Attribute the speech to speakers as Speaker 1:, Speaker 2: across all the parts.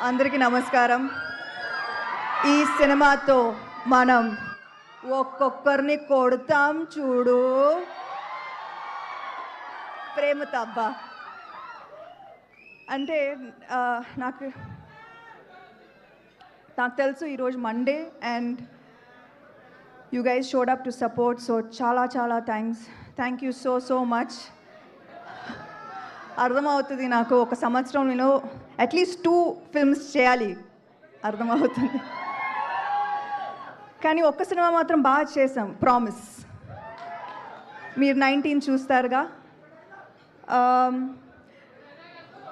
Speaker 1: అందరికీ నమస్కారం. ఈ సినిమాతో మనం ఒక్కొక్కరిని కొడతాం చూడు. ప్రేమతో అబ్బా అంటే నాకు తెలుసు ఈరోజు Monday and you guys showed up to support. So చాలా థ్యాంక్ యూ సో మచ్. అర్థమవుతుంది నాకు ఒక సంవత్సరం నేను అట్లీస్ట్ 2 ఫిల్మ్స్ చేయాలి అర్థమవుతుంది. కానీ ఒక్క సినిమా మాత్రం బాగా చేసాం, ప్రామిస్. మీరు 19 చూస్తారుగా.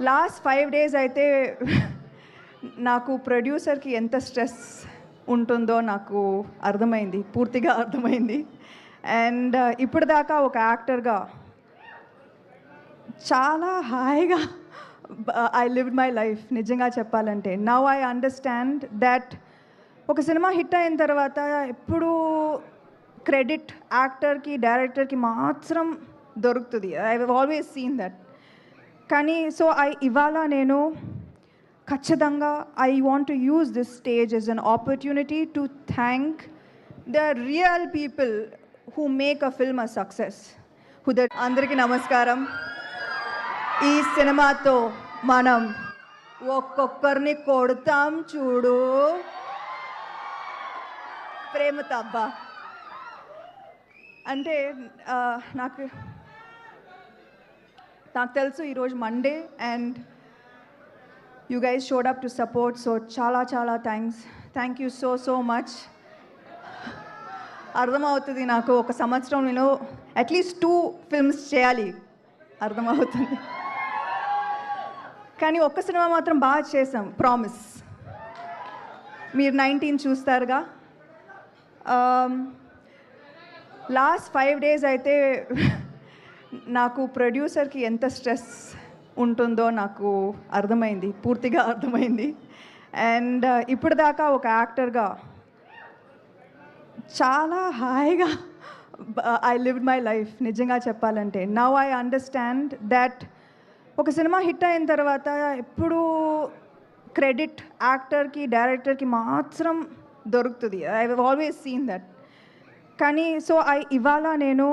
Speaker 1: లాస్ట్ 5 days అయితే నాకు ప్రొడ్యూసర్కి ఎంత స్ట్రెస్ ఉంటుందో నాకు అర్థమైంది, పూర్తిగా అర్థమైంది. అండ్ ఇప్పటిదాకా ఒక యాక్టర్గా చాలా హాయిగా ఐ లివ్డ్ మై లైఫ్ నిజంగా చెప్పాలంటే. నౌ ఐ అండర్స్టాండ్ దట్ ఒక సినిమా హిట్ అయిన తర్వాత ఎప్పుడు క్రెడిట్ యాక్టర్కి డైరెక్టర్కి మాత్రం దొరుకుతుంది. I have always seen that. కానీ సో ఇవాళ నేను ఖచ్చితంగా I want to use this stage as an opportunity to thank the real people who make a film a success. అందరికీ నమస్కారం. ఈ సినిమాతో మనం ఒక్కొక్కరిని కొడతాం చూడు. ప్రేమతో అబ్బా అంటే నాకు తెలుసు ఈరోజు Monday and you guys showed up to support. So చాలా థ్యాంక్ యూ సో మచ్. అర్థమవుతుంది నాకు ఒక సంవత్సరం నేను అట్లీస్ట్ 2 ఫిల్మ్స్ చేయాలి అర్థమవుతుంది. కానీ ఒక్క సినిమా మాత్రం బాగా చేసాం, ప్రామిస్. మీరు 19 చూస్తారుగా. లాస్ట్ 5 days అయితే నాకు ప్రొడ్యూసర్కి ఎంత స్ట్రెస్ ఉంటుందో నాకు అర్థమైంది, పూర్తిగా అర్థమైంది. అండ్ ఇప్పటిదాకా ఒక యాక్టర్గా చాలా హాయిగా ఐ లివ్డ్ మై లైఫ్ నిజంగా చెప్పాలంటే. నౌ ఐ అండర్స్టాండ్ దట్ ఒక సినిమా హిట్ అయిన తర్వాత ఎప్పుడు క్రెడిట్ యాక్టర్కి డైరెక్టర్కి మాత్రం దొరుకుతుంది. I have always seen that. కానీ సో ఇవాళ నేను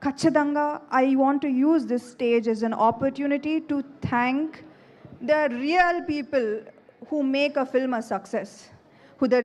Speaker 1: ఖచ్చితంగా I want to use this stage as an opportunity to thank the real people who make a film a success.